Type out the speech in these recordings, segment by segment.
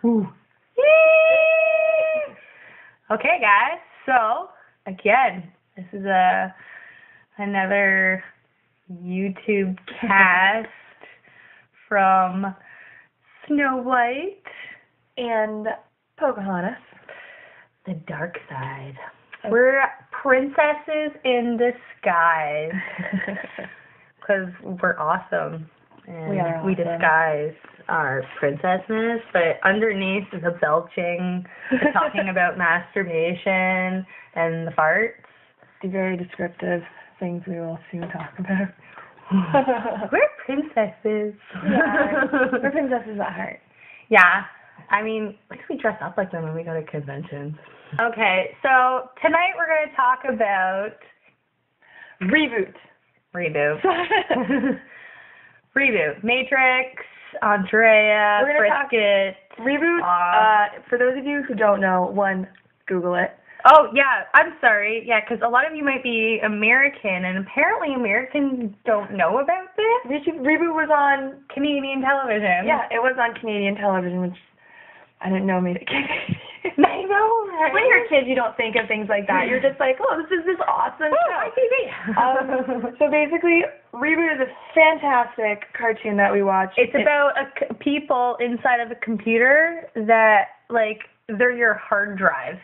Ooh. Okay, guys. So again, this is another YouTube cast from Snow White and Pocahontas. The dark side. We're princesses in disguise because we're awesome. And we are awesome. We disguise our princessness, but underneath the belching, the talking about masturbation and the farts. The very descriptive things we will soon talk about. We're princesses. We're princesses at heart. Yeah. I mean, at least we dress up like them when we go to conventions. Okay, so tonight we're going to talk about Reboot. Reboot. Matrix, Andrea, Brisket. Reboot, for those of you who don't know, one, Google it. Oh, yeah, I'm sorry. Yeah, because a lot of you might be American, and apparently Americans don't know about this. Reboot was on Canadian television. Yeah, it was on Canadian television, which I didn't know made it Canadian. I know, right? When you're a kid, you don't think of things like that. You're just like, oh, this is this awesome show. TV. So basically, Reboot is a fantastic cartoon that we watch. It's about people inside of a computer that, like, they're your hard drive.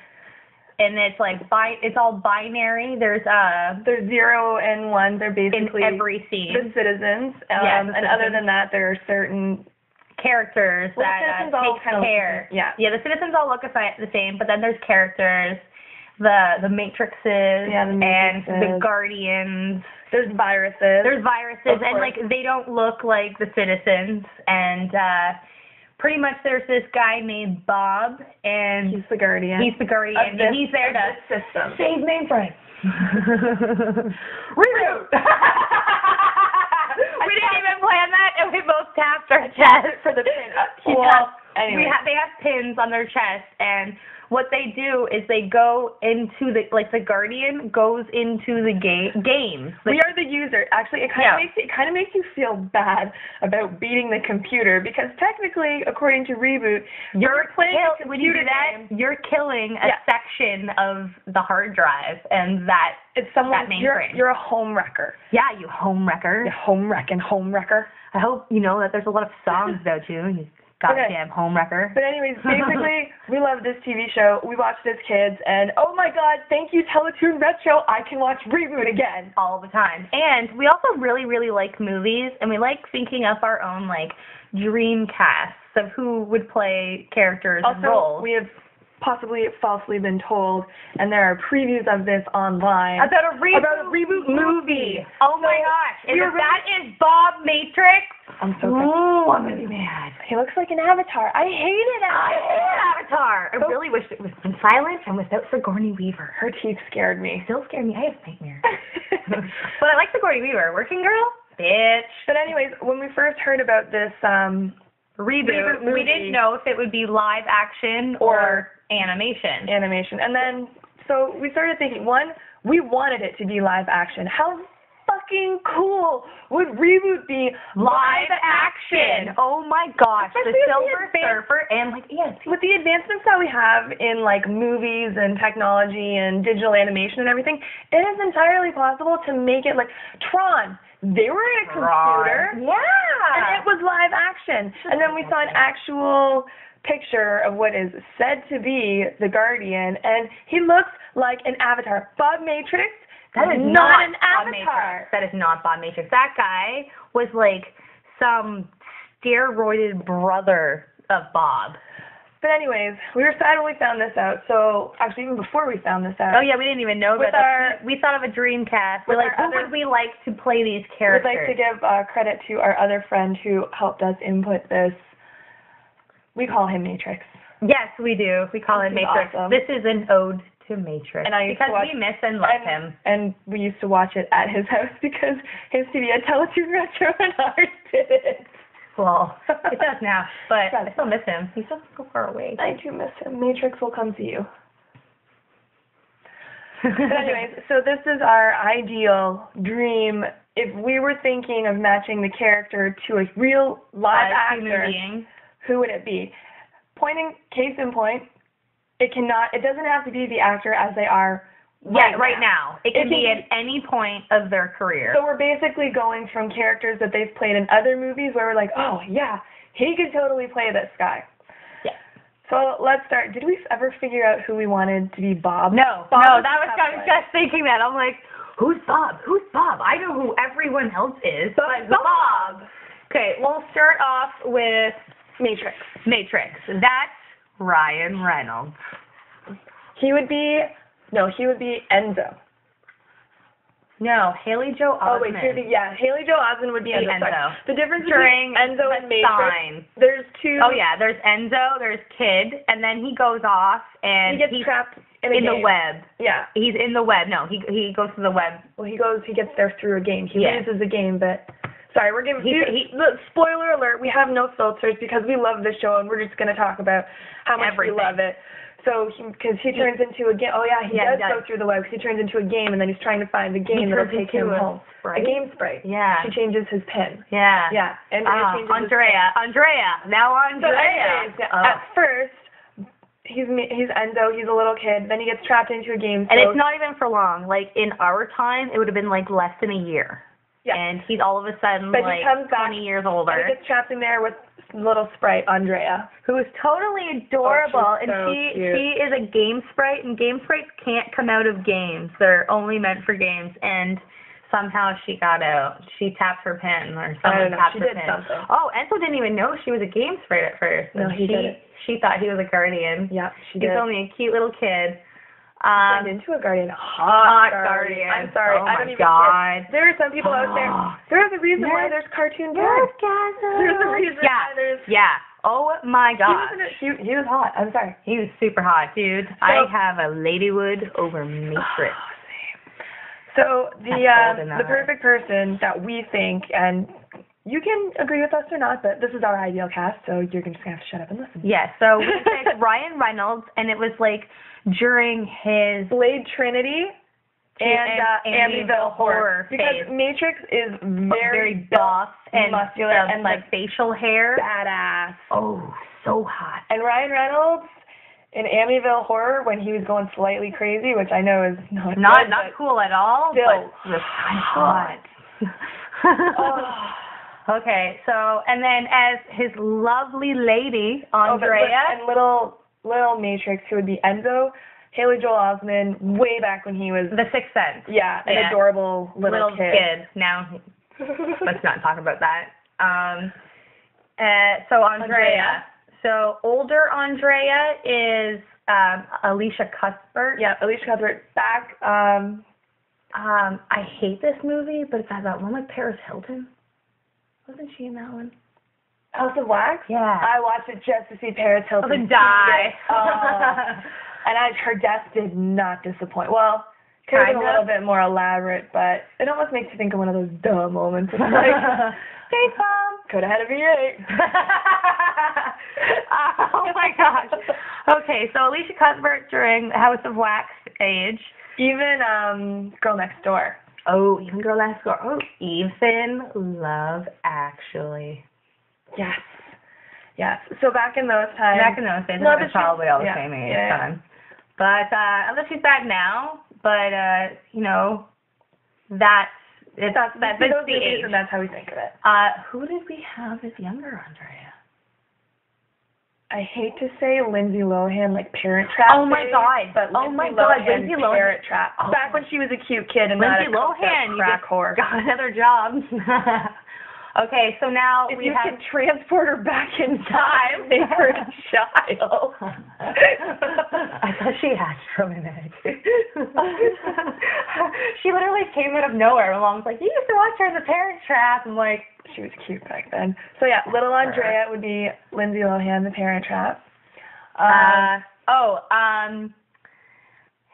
And it's like it's all binary. There's 0 and 1. They're basically in every scene. The citizens. And other than that, there are certain characters that take care. Yeah, the citizens all look the same, but then there's characters, the Matrixes, and the Guardians. There's viruses. And like they don't look like the citizens. And pretty much there's this guy named Bob, and he's the Guardian. And he's there to save mainframe. Reboot. We didn't even plan that, and we both tapped our chest for the pin. Anyway. They have pins on their chest, and what they do is they go into the Guardian goes into the game. We are the user. Actually, it kind of makes you feel bad about beating the computer because technically, according to Reboot, when you do that, you're killing a section of the hard drive, and that mainframe. You're a home wrecker. Yeah, you home wrecker. You home wrecker. I hope you know that there's a lot of songs about you. Goddamn home wrecker. But anyways, basically, we love this TV show. We watched it as kids, and oh my God, thank you, Teletoon Retro. I can watch Reboot again all the time. And we also really, really like movies, and we like thinking up our own like dream casts of who would play characters and roles. We have possibly falsely been told, and there are previews of this online about a reboot movie. Oh my gosh! That is Bob Matrix. I'm so good. Ooh, I'm gonna be mad. He looks like an avatar. I hate it. Avatar. I really wish it was silent and without Sigourney Weaver. Her teeth scared me. Still scared me. I have nightmares. But I like Sigourney Weaver. Working girl, bitch. But anyways, when we first heard about this reboot movie, we didn't know if it would be live action or animation. And then, so we started thinking, one, we wanted it to be live action. How fucking cool would Reboot be live action? Oh my gosh, especially the Silver Surfer and with the advancements that we have in like movies and technology and digital animation and everything, it is entirely possible to make it like Tron. They were in a computer. Yeah. And it was live action. And then we saw an actual picture of what is said to be the Guardian, and he looks like an avatar. Bob Matrix. That is not an avatar. That is not Bob Matrix. That guy was like some steroided brother of Bob. But anyways, we were sad when we found this out. So actually, even before we found this out. Oh yeah, we didn't even know that. We thought of a dream cast. We're like, who would we like to play these characters? We'd like to give credit to our other friend who helped us input this. We call him Matrix. Yes, we do. We call him Matrix. Awesome. This is an ode to Matrix. And because we miss and love him. And we used to watch it at his house because his TV had Teletoon Retro and ours didn't. Well, it does now, but I still miss him. He's so far away. I do miss him. Matrix will come see you. But anyways, so this is our ideal dream. If we were thinking of matching the character to a real live actor, who would it be? Case in point, it doesn't have to be the actor as they are right now. It can be at any point of their career. So we're basically going from characters that they've played in other movies where we're like, oh, yeah, he could totally play this guy. Yeah. So let's start. Did we ever figure out who we wanted to be Bob? No. I was just thinking that. I'm like, who's Bob? Who's Bob? I know who everyone else is, but Bob. Okay, we'll start off with Matrix. That's Ryan Reynolds. He would be Enzo. No, Haley Joel Osment. Oh, wait, Haley Joel Osment would be Enzo. The difference between Enzo and Matrix, there's two. Oh, yeah, there's Enzo, there's Kid, and then he goes off, and he gets trapped in the web. Yeah. He's in the web. No, he goes to the web. Well, he gets there through a game. He loses a game, but... Sorry, we're giving... spoiler alert, we have no filters because we love this show, and we're just going to talk about how much we love it. So, because he turns into a game. Oh, yeah, he does go through the web because he turns into a game, and then he's trying to find the game that'll take him home. A game sprite. Yeah. He changes his pin. Yeah. Yeah. And Andrea. Now Andrea. At first, he's Enzo. He's a little kid. Then he gets trapped into a game. And it's not even for long. Like, in our time, it would have been, like, less than a year. Yeah. And he's all of a sudden, but like, he comes back, 20 years older. And he gets trapped in there with little sprite, Andrea. Who is totally adorable. Oh, and so she is a game sprite, and game sprites can't come out of games. They're only meant for games. And somehow she got out. She tapped her pin, or someone tapped her pin. Something. Oh, Enzo didn't even know she was a game sprite at first. No, he didn't. She thought he was a guardian. Yeah, she did. He was only a cute little kid. Turned into a guardian. Hot guardian. I'm sorry. Oh, my God. There are some people out there. There's a reason why there's cartoon dads. There's a reason why there's... Yeah. Oh, my God. He was hot. I'm sorry. He was super hot, dude. So, I have a Ladywood over Matrix. So the perfect person that we think, and you can agree with us or not, but this is our ideal cast, so you're just going to have to shut up and listen. Yeah, so we picked Ryan Reynolds, and it was like during his Blade Trinity and Amityville horror phase. Because Matrix is very buff and muscular and like facial hair. Badass. Oh, so hot. And Ryan Reynolds in Amityville horror, when he was going slightly crazy, which I know is not cool at all, still but hot. Okay, so, and then as his lovely lady, Andrea. And little Matrix, who would be Enzo, Haley Joel Osment, way back when he was... The Sixth Sense. Yeah, an adorable little kid. Now, let's not talk about that. So Andrea. So older Andrea is Alicia Cuthbert. Yeah, Alicia Cuthbert. Back... I hate this movie, but it's that one with Paris Hilton. Wasn't she in that one? House of Wax? Yeah. I watched it just to see Paris Hilton die. And her death did not disappoint. Well, could have been a little bit more elaborate, but it almost makes you think of one of those dumb moments. It's like, hey, Tom. Could have had a V8. Oh, my gosh. Okay, so Alicia Cuthbert during House of Wax age. Even Girl Next Door. Oh, even Girl Next Door. Oh, even Love Actually. Yes. So back in those times. They were probably all the same age time. But unless she's back now, but that's the age, and that's how we think of it. Who did we have as younger Andrea? I hate to say Lindsay Lohan, like Parent Trap. Oh my God! But Lindsay Lohan, Parent Trap. Oh. Back when she was a cute kid and Lindsay not a crack whore. Got another job. Okay, so now if you can transport her back in time, make her a child. I thought she hatched from an egg. She literally came out of nowhere. My mom's like, "You used to watch her in The Parent Trap." I'm like, she was cute back then. So yeah, little Andrea would be Lindsay Lohan, The Parent Trap.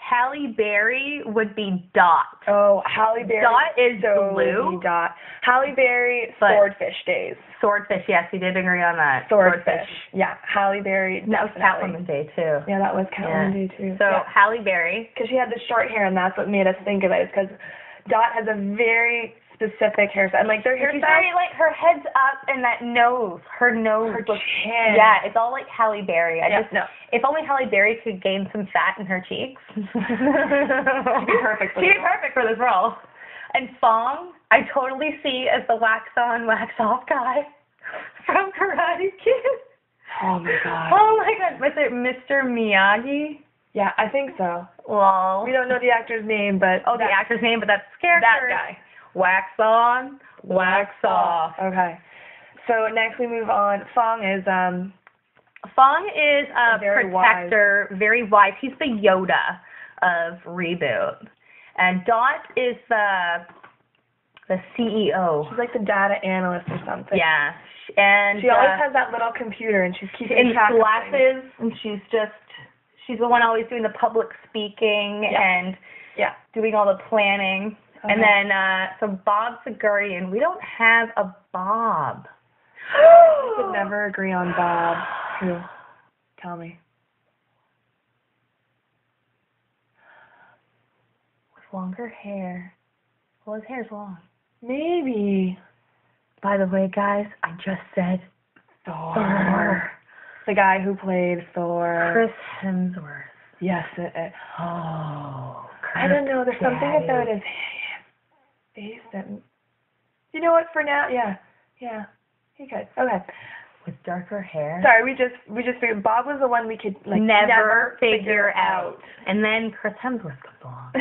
Halle Berry would be Dot. Oh, Halle Berry. Dot is so blue. Dot. Halle Berry, Swordfish days. Swordfish, yes, we did agree on that. Swordfish. Yeah, Halle Berry. That was Catwoman Day, too. Yeah, that was Catwoman Day, too. So, Halle Berry. Because she had the short hair, and that's what made us think of it, is because Dot has a very specific hairstyle. And, like, their hairstyle... She's very, like, her head's up and that nose. Her nose her looks... chin. Yeah, it's all like Halle Berry. No. If only Halle Berry could gain some fat in her cheeks. She'd be perfect for this role. And Fong, I totally see as the wax on, wax off guy from Karate Kid. Oh my god. Oh my god. Was it Mr. Miyagi? Yeah, I think so. Well, we don't know the actor's name, but... the actor's name, but that's the character. That guy. Wax on, wax off. Okay. So next we move on. Fong is a very protector, very wise. He's the Yoda of Reboot. And Dot is the CEO. She's like the data analyst or something. Yeah. And she always has that little computer, and she's keeping track of glasses, and she's the one always doing the public speaking and doing all the planning. Okay. And then, so Bob's the guardian. We don't have a Bob. We could never agree on Bob. Who? Tell me. With longer hair. Well, his hair's long. Maybe. By the way, guys, I just said Thor. The guy who played Thor. Chris Hemsworth. Yes. I don't know. There's something about his face that... You know what? For now, yeah. He could. Okay. With darker hair. Sorry, we just figured Bob was the one we could never figure out. And then Chris Hemsworth comes along.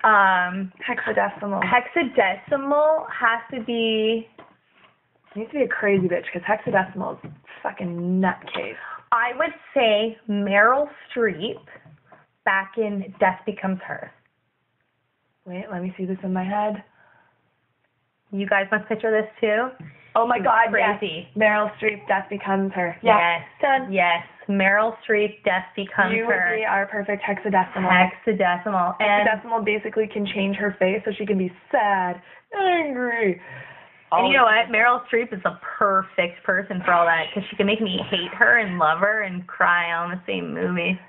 Hexadecimal. Hexadecimal has to be... Needs to be a crazy bitch, because hexadecimal is fucking nutcase. I would say Meryl Streep back in Death Becomes Her. Wait, let me see this in my head. You guys must picture this too? Oh my god, crazy. Yes. Meryl Streep, Death Becomes Her. Yeah. Yes. Done. Yes. Meryl Streep, Death Becomes Her. You would be our perfect hexadecimal. Hexadecimal. Hexadecimal basically can change her face so she can be sad, angry. And you know what? Meryl Streep is the perfect person for all that, because she can make me hate her and love her and cry on the same movie.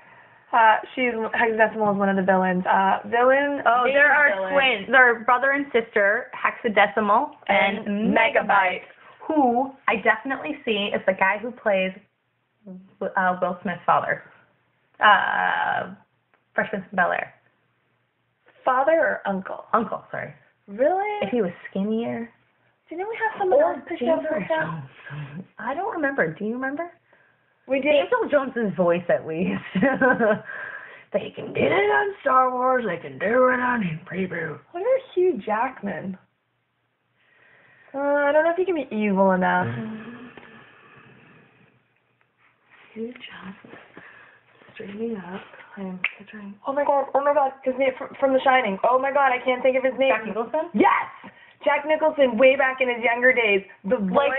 Hexadecimal is one of the villains. There are twins. They're brother and sister, Hexadecimal and Megabyte, who I definitely see as the guy who plays Will Smith's father. Fresh Prince of Bel-Air. Father or uncle? Uncle, sorry. Really? If he was skinnier. Didn't we have someone else push over him? I don't remember. Do you remember? We did. James Earl Jones' voice, at least. They can do it on Star Wars. They can do it on Reboot. What about Hugh Jackman? I don't know if he can be evil enough. Hugh Jackman. Streaming up. I'm picturing. Oh my god. His name from The Shining. Oh my god, I can't think of his name. Jack Nicholson? Yes! Jack Nicholson, way back in his younger days. The voice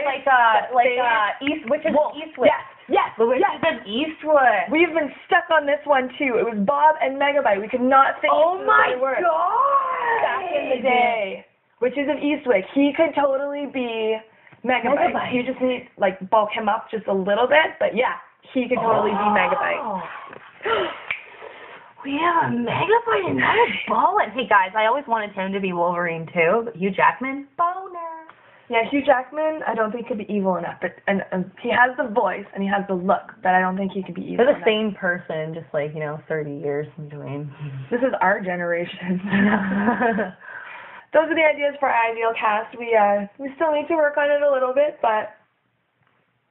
Eastwood. Yes. The Witches of Eastwood. We've been stuck on this one too. It was Bob and Megabyte. We could not think of the word. Oh my god! Back in the day. Witches of Eastwick. He could totally be Megabyte. You just need bulk him up just a little bit, but yeah, he could totally be Megabyte. We have a Megabyte and that is ballin'. Hey guys, I always wanted him to be Wolverine too, but Hugh Jackman, boner. Yeah, Hugh Jackman, I don't think could be evil enough, but and he has the voice and he has the look, but I don't think he could be evil enough. They're the same person, just 30 years in between. This is our generation. Those are the ideas for our ideal cast. We still need to work on it a little bit, but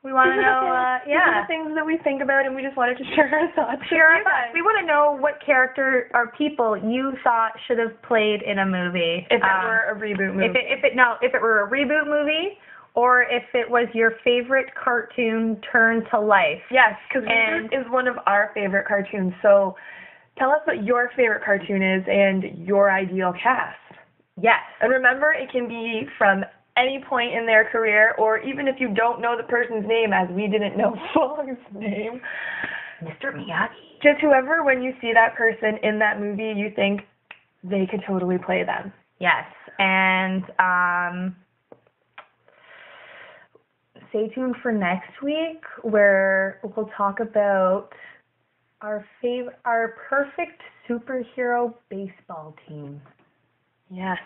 we want to know, these are the things that we think about, and we just wanted to share our thoughts. We want to know what character or people you thought should have played in a movie. If it were a reboot movie. If it were a reboot movie, or if it was your favorite cartoon turned to life. Yes, because Reboot is one of our favorite cartoons. So tell us what your favorite cartoon is and your ideal cast. Yes. And remember, it can be from any point in their career, or even if you don't know the person's name, as we didn't know Fong's name. Mr. Miyagi. Just whoever, when you see that person in that movie, you think they could totally play them. Yes, and stay tuned for next week, where we'll talk about our perfect superhero baseball team. Yes.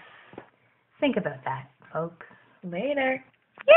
Think about that, folks. Later. Yay!